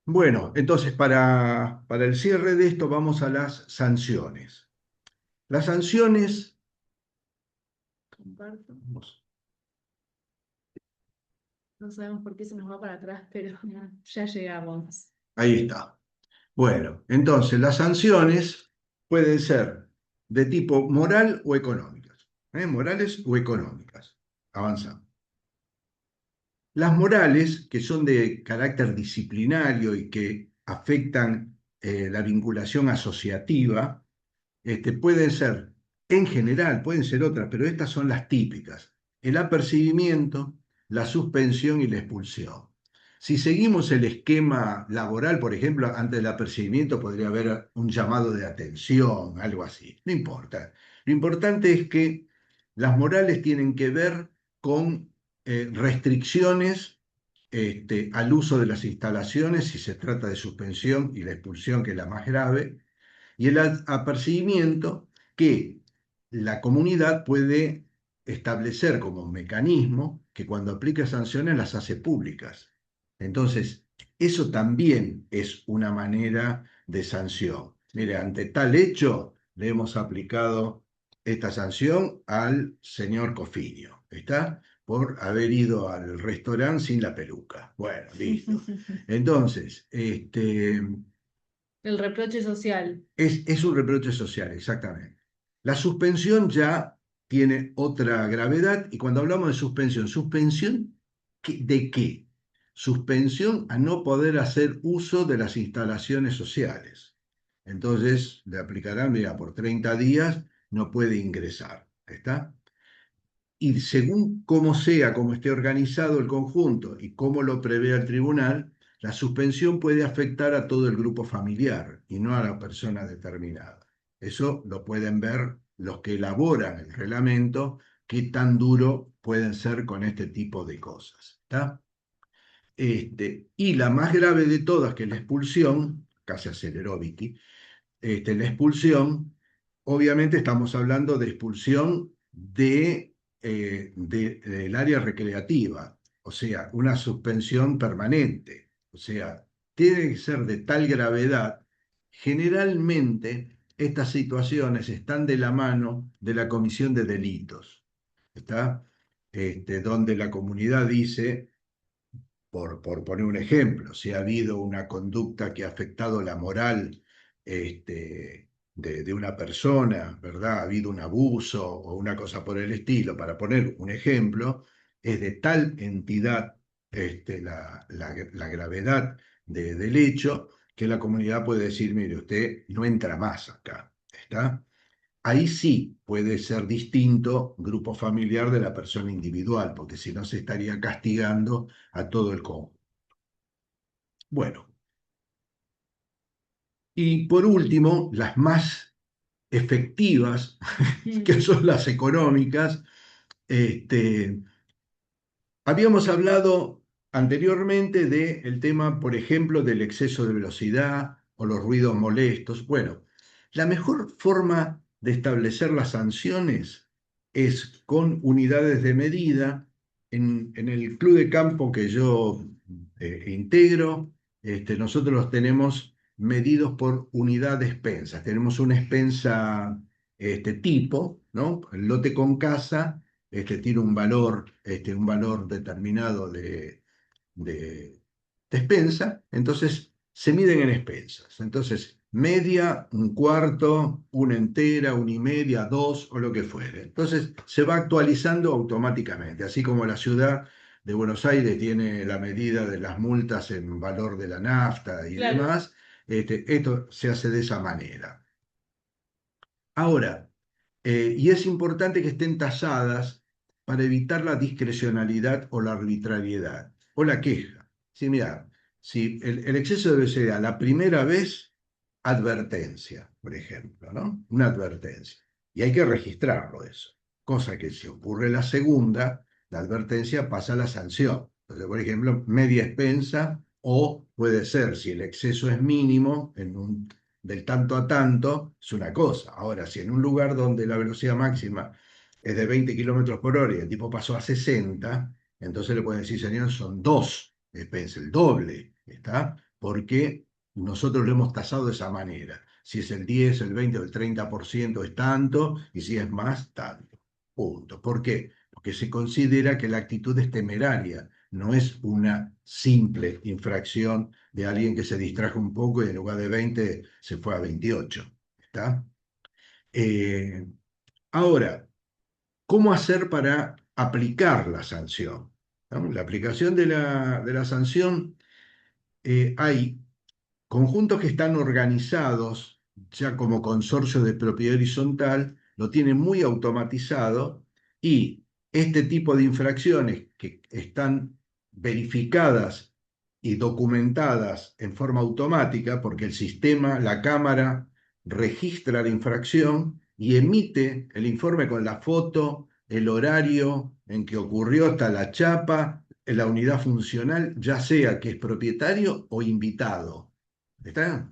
Bueno, entonces para el cierre de esto vamos a las sanciones. Las sanciones, Comparto. No sabemos por qué se nos va para atrás, pero ya llegamos. ahí está. Bueno, entonces las sanciones pueden ser de tipo moral o económicas. Morales o económicas. Avanzamos. Las morales, que son de carácter disciplinario y que afectan la vinculación asociativa, pueden ser, en general, pueden ser otras, pero estas son las típicas. El apercibimiento, la suspensión y la expulsión. Si seguimos el esquema laboral, por ejemplo, antes del apercibimiento podría haber un llamado de atención, algo así. No importa. Lo importante es que las morales tienen que ver con restricciones al uso de las instalaciones, si se trata de suspensión y la expulsión, que es la más grave, y el apercibimiento que la comunidad puede establecer como mecanismo que cuando aplica sanciones las hace públicas. Entonces, eso también es una manera de sanción. Mire, ante tal hecho, le hemos aplicado esta sanción al señor Cofinio, ¿está? Por haber ido al restaurante sin la peluca. Bueno, listo. Entonces, El reproche social. es un reproche social, exactamente. La suspensión ya tiene otra gravedad y cuando hablamos de suspensión, ¿suspensión de qué? Suspensión a no poder hacer uso de las instalaciones sociales. Entonces le aplicarán, mira, por 30 días no puede ingresar. ¿Está? Y según cómo sea, cómo esté organizado el conjunto y cómo lo prevé el tribunal, la suspensión puede afectar a todo el grupo familiar y no a la persona determinada. Eso lo pueden ver los que elaboran el reglamento, qué tan duro pueden ser con este tipo de cosas. ¿Está? Y la más grave de todas, que es la expulsión, casi aceleró Vicky, la expulsión, obviamente estamos hablando de expulsión del área recreativa, o sea, una suspensión permanente, o sea, tiene que ser de tal gravedad. Generalmente estas situaciones están de la mano de la comisión de delitos, ¿está? Donde la comunidad dice, por poner un ejemplo, si ha habido una conducta que ha afectado la moral de una persona, ¿verdad? Ha habido un abuso o una cosa por el estilo, para poner un ejemplo, es de tal entidad la gravedad del hecho que la comunidad puede decir, mire, usted no entra más acá, ¿está? Ahí sí puede ser distinto grupo familiar de la persona individual, porque si no se estaría castigando a todo el conjunto. Bueno, y por último, las más efectivas, que son las económicas, este, habíamos hablado anteriormente del tema, por ejemplo, del exceso de velocidad o los ruidos molestos. Bueno, la mejor forma de establecer las sanciones es con unidades de medida. En el club de campo que yo integro, nosotros tenemos medidos por unidad de expensas. Tenemos una expensa tipo, ¿no? El lote con casa tiene un valor determinado de despensa, entonces se miden en expensas. Entonces, media, un cuarto, una entera, una y media, dos o lo que fuere. Entonces se va actualizando automáticamente, así como la ciudad de Buenos Aires tiene la medida de las multas en valor de la nafta y Claro, demás, esto se hace de esa manera. Ahora, y es importante que estén tasadas para evitar la discrecionalidad o la arbitrariedad o la queja. Sí, mira, si el exceso debe ser a la primera vez advertencia, por ejemplo, ¿no? Una advertencia. Y hay que registrarlo eso. Cosa que si ocurre la segunda, la advertencia pasa a la sanción. Entonces, por ejemplo, media expensa o puede ser, si el exceso es mínimo, del tanto a tanto, es una cosa. Ahora, si en un lugar donde la velocidad máxima es de 20 kilómetros por hora y el tipo pasó a 60, entonces le pueden decir, señor, son dos expensas, el doble, ¿está? Porque nosotros lo hemos tasado de esa manera. Si es el 10, el 20 o el 30% es tanto, y si es más, tanto. Punto. ¿Por qué? Porque se considera que la actitud es temeraria, no es una simple infracción de alguien que se distrajo un poco y en lugar de 20 se fue a 28. ¿Está? Eh, Ahora, ¿cómo hacer para aplicar la sanción? ¿No? La aplicación de la sanción, hay conjuntos que están organizados ya como consorcio de propiedad horizontal, lo tienen muy automatizado y este tipo de infracciones que están verificadas y documentadas en forma automática, porque el sistema, la cámara, registra la infracción y emite el informe con la foto, el horario en que ocurrió hasta la chapa, la unidad funcional, ya sea que es propietario o invitado. ¿Está?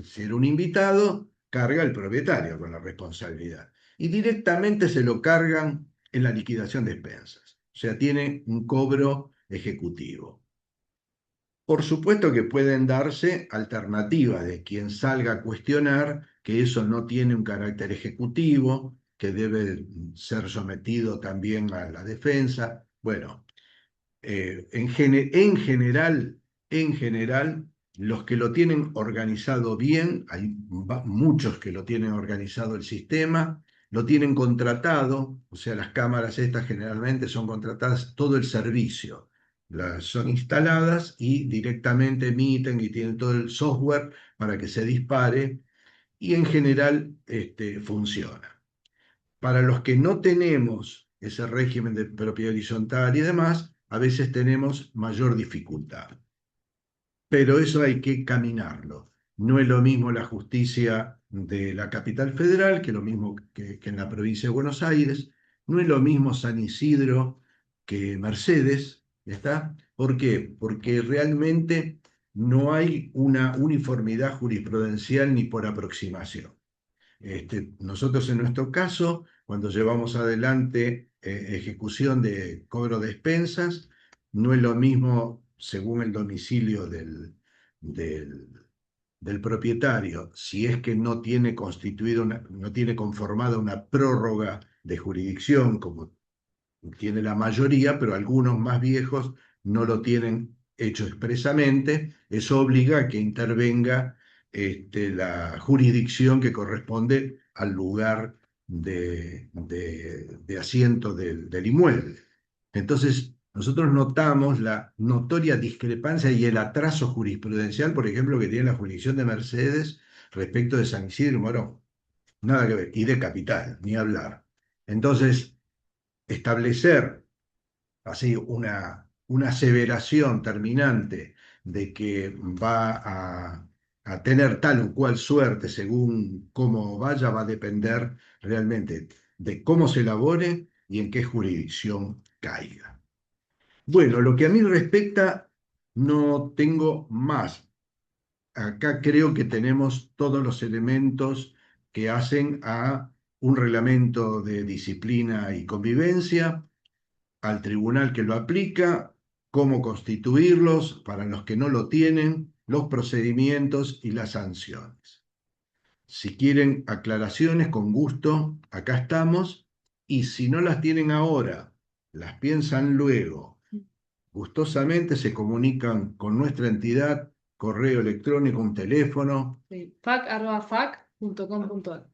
Si era un invitado, carga el propietario con la responsabilidad. Y directamente se lo cargan en la liquidación de expensas. O sea, tiene un cobro ejecutivo. Por supuesto que pueden darse alternativas de quien salga a cuestionar que eso no tiene un carácter ejecutivo, que debe ser sometido también a la defensa. Bueno, en general, los que lo tienen organizado bien, hay muchos que lo tienen organizado el sistema, lo tienen contratado, o sea, las cámaras estas generalmente son contratadas, todo el servicio, son instaladas y directamente emiten y tienen todo el software para que se dispare y en general funciona. Para los que no tenemos ese régimen de propiedad horizontal y demás, a veces tenemos mayor dificultad. Pero eso hay que caminarlo. No es lo mismo la justicia de la capital federal que lo mismo que en la provincia de Buenos Aires. No es lo mismo San Isidro que Mercedes, ¿está? ¿Por qué? Porque realmente no hay una uniformidad jurisprudencial ni por aproximación. Nosotros en nuestro caso, cuando llevamos adelante ejecución de cobro de expensas, no es lo mismo según el domicilio del, del propietario, si es que no tiene no tiene conformada una prórroga de jurisdicción, como tiene la mayoría, pero algunos más viejos no lo tienen hecho expresamente. Eso obliga a que intervenga la jurisdicción que corresponde al lugar de asiento del inmueble. Entonces, nosotros notamos la notoria discrepancia y el atraso jurisprudencial, por ejemplo, que tiene la jurisdicción de Mercedes respecto de San Isidro y Morón. Nada que ver. Y de Capital, ni hablar. Entonces, establecer así una aseveración terminante de que va a tener tal o cual suerte según cómo vaya, va a depender realmente de cómo se elabore y en qué jurisdicción caiga. Bueno, lo que a mí respecta, no tengo más. Acá creo que tenemos todos los elementos que hacen a un reglamento de disciplina y convivencia, al tribunal que lo aplica, cómo constituirlos para los que no lo tienen, los procedimientos y las sanciones. Si quieren aclaraciones, con gusto, acá estamos. Y si no las tienen ahora, las piensan luego, gustosamente se comunican con nuestra entidad, correo electrónico, un teléfono, Sí, fac@fac.com.ar.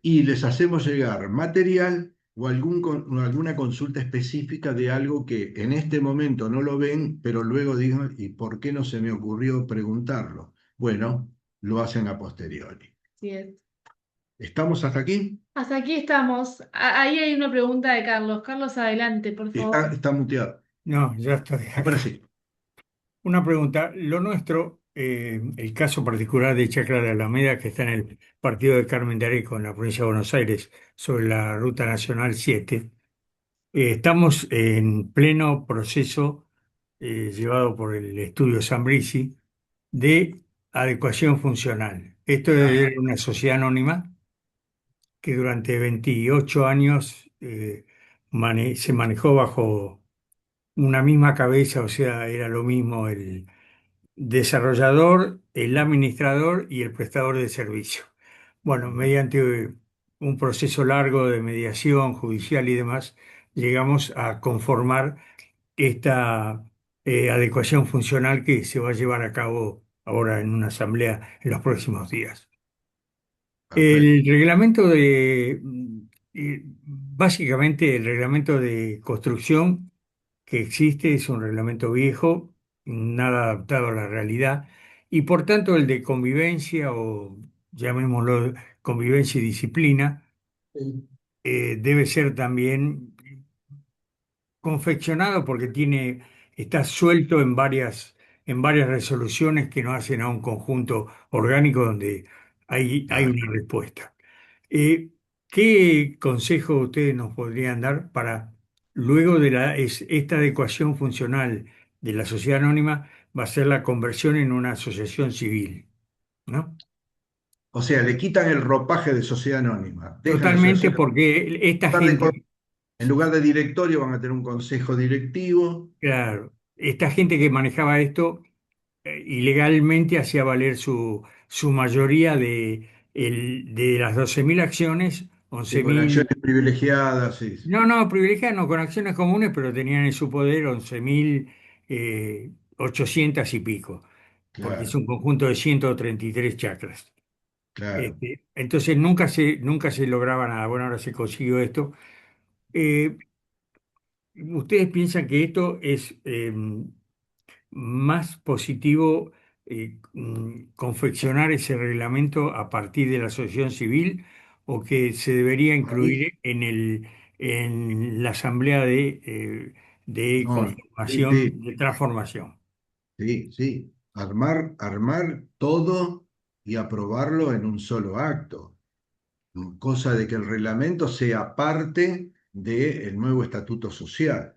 y les hacemos llegar material o alguna consulta específica de algo que en este momento no lo ven, pero luego digan, ¿y por qué no se me ocurrió preguntarlo? Bueno, lo hacen a posteriori. Así es. ¿Estamos hasta aquí? Hasta aquí estamos. Ahí hay una pregunta de Carlos. Carlos, adelante, por favor. Está muteado. No, ya estoy Ahora acá. sí. Una pregunta. Lo nuestro, el caso particular de Chacra de Alameda, que está en el partido de Carmen de Areco, en la provincia de Buenos Aires, sobre la Ruta Nacional 7, estamos en pleno proceso llevado por el estudio Sambrisi de adecuación funcional. Esto Ajá. es una sociedad anónima que durante 28 años se manejó bajo una misma cabeza, o sea, era lo mismo el desarrollador, el administrador y el prestador de servicio. Bueno, mediante un proceso largo de mediación judicial y demás, llegamos a conformar esta adecuación funcional que se va a llevar a cabo ahora en una asamblea en los próximos días. Perfecto. El reglamento básicamente el reglamento de construcción que existe es un reglamento viejo, nada adaptado a la realidad, y por tanto el de convivencia o llamémoslo convivencia y disciplina Sí. debe ser también confeccionado porque está suelto en varias resoluciones que nos hacen a un conjunto orgánico donde hay Claro. una respuesta. Eh, ¿Qué consejo ustedes nos podrían dar para luego de esta adecuación funcional de la sociedad anónima va a ser la conversión en una asociación civil, ¿no? O sea, le quitan el ropaje de sociedad anónima, dejan la Totalmente sociedad porque esta anónima. gente, En lugar de directorio van a tener un consejo directivo. claro, esta gente que manejaba esto ilegalmente hacía valer su mayoría de las 12.000 acciones, Sí, con 11.000. acciones privilegiadas, sí, sí, No, no, privilegiadas no, con acciones comunes, pero tenían en su poder 11.800 y pico, porque es claro, un conjunto de 133 chacras. claro. Entonces nunca se lograba nada. Bueno, ahora se consiguió esto. Eh, ¿Ustedes piensan que esto es más positivo confeccionar ese reglamento a partir de la asociación civil o que se debería Ahí, incluir en la asamblea de no, sí, conformación, sí, de transformación? sí, sí. Armar todo y aprobarlo en un solo acto, cosa de que el reglamento sea parte del nuevo estatuto social.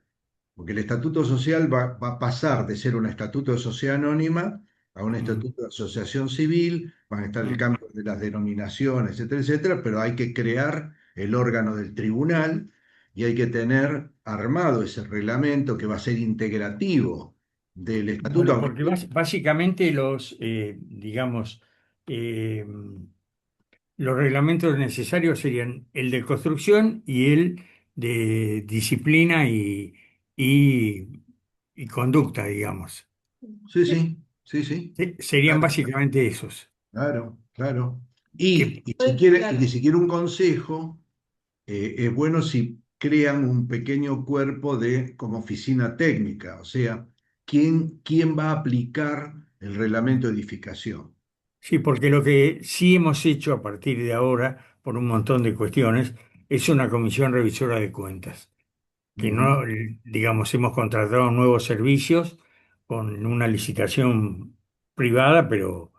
Porque el estatuto social va a pasar de ser un estatuto de sociedad anónima a un Mm, estatuto de asociación civil, van a estar el mm. cambio de las denominaciones, etcétera, etcétera, pero hay que crear el órgano del tribunal y hay que tener armado ese reglamento que va a ser integrativo del estatuto, Bueno, aunque porque básicamente digamos, eh, los reglamentos necesarios serían el de construcción y el de disciplina y, y conducta, digamos. sí, sí, sí, sí, Serían claro, básicamente esos. claro, claro. Que, Y Claro. si quiere un consejo, es bueno si crean un pequeño cuerpo como oficina técnica, o sea, ¿quién va a aplicar el reglamento de edificación? sí, porque lo que sí hemos hecho a partir de ahora, por un montón de cuestiones, es una comisión revisora de cuentas, que Ujú. no, digamos, hemos contratado nuevos servicios con una licitación privada, pero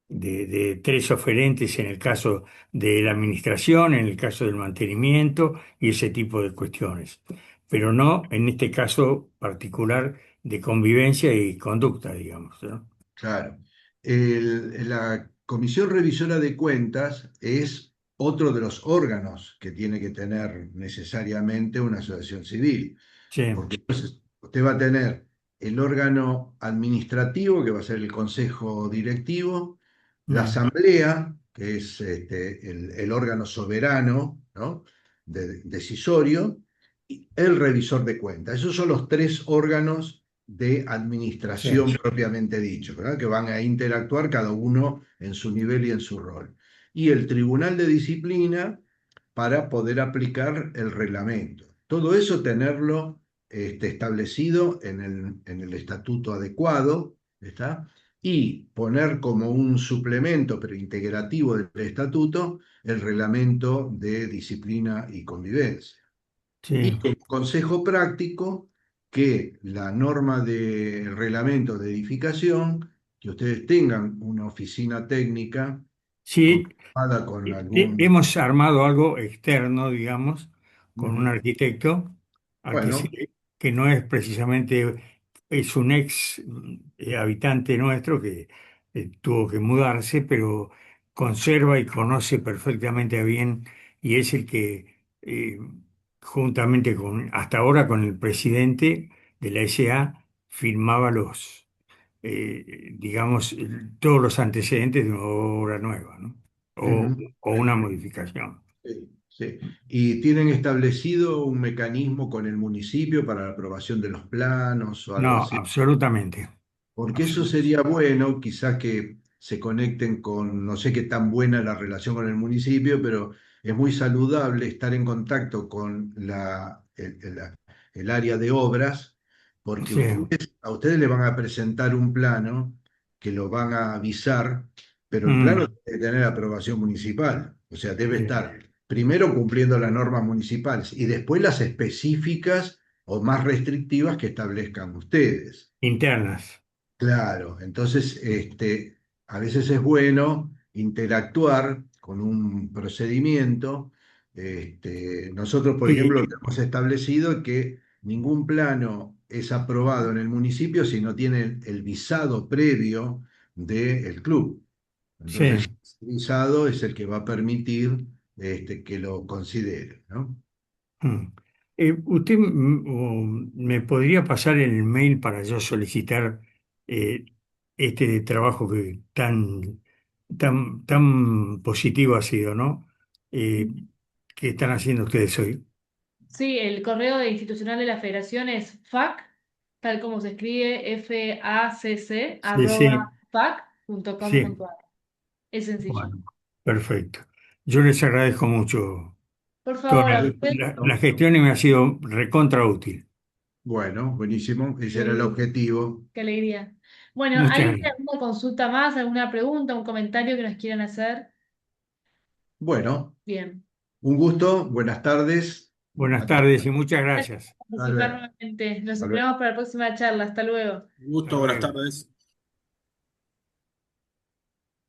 de tres oferentes en el caso de la administración, en el caso del mantenimiento y ese tipo de cuestiones, pero no en este caso particular de convivencia y conducta, digamos, ¿no? Claro. La comisión revisora de cuentas es otro de los órganos que tiene que tener necesariamente una asociación civil, Sí. porque entonces usted va a tener el órgano administrativo, que va a ser el consejo directivo, la Mm. asamblea, que es el órgano soberano, ¿no? Decisorio, y el revisor de cuentas. Esos son los tres órganos de Sí, administración propiamente dicho, ¿verdad? Que van a interactuar cada uno en su nivel y en su rol. Y el Tribunal de Disciplina para poder aplicar el reglamento. Todo eso tenerlo establecido en el estatuto adecuado, ¿está? Y poner como un suplemento, pero integrativo del estatuto, el reglamento de disciplina y convivencia. Y sí. el consejo práctico, que la norma del reglamento de edificación, que ustedes tengan una oficina técnica Sí, conformada con algún, hemos armado algo externo, digamos, con un ujú, arquitecto, al bueno, que no es precisamente, es un ex habitante nuestro que tuvo que mudarse, pero conserva y conoce perfectamente bien y es el que, juntamente con, hasta ahora con el presidente de la SA, firmaba digamos, todos los antecedentes de una obra nueva, ¿no? O, ujú, o una modificación. sí, sí. ¿Y tienen establecido un mecanismo con el municipio para la aprobación de los planos o algo No, así? absolutamente. Porque eso Absolutamente. sería bueno, quizás que se conecten con, no sé qué tan buena es la relación con el municipio, pero es muy saludable estar en contacto con el área de obras, porque Sí, a ustedes le van a presentar un plano que lo van a avisar, pero el plano mm, debe tener aprobación municipal, o sea, debe sí. estar primero cumpliendo las normas municipales y después las específicas o más restrictivas que establezcan ustedes. Internas. Claro, entonces a veces es bueno interactuar con un procedimiento. Nosotros, por ejemplo, lo Y, que hemos establecido es que ningún plano es aprobado en el municipio si no tiene el visado previo del club. Entonces, sí. ese visado es el que va a permitir que lo considere, ¿no? Mm. ¿Usted me podría pasar el mail para yo solicitar eh, este trabajo que tan positivo ha sido, ¿no? Eh, que están haciendo ustedes hoy. Sí, el correo de institucional de la federación es fac, tal como se escribe, FACC, Sí, sí, sí. fac.com.ar. Es sencillo. Bueno, perfecto. Yo les agradezco mucho Por toda favor, a usted, la gestión y me ha sido recontra útil. Bueno, buenísimo. Ese era el qué, objetivo. qué alegría. Bueno, Muchas ¿alguien tiene gracias. alguna consulta más, alguna pregunta, un comentario que nos quieran hacer? Bueno. Bien. Un gusto, buenas tardes. Buenas Hasta tardes y muchas Gracias gracias. por participar luego. nuevamente. Nos Hasta luego. esperamos para la próxima charla. Hasta luego. Un Hasta gusto, buenas luego. tardes.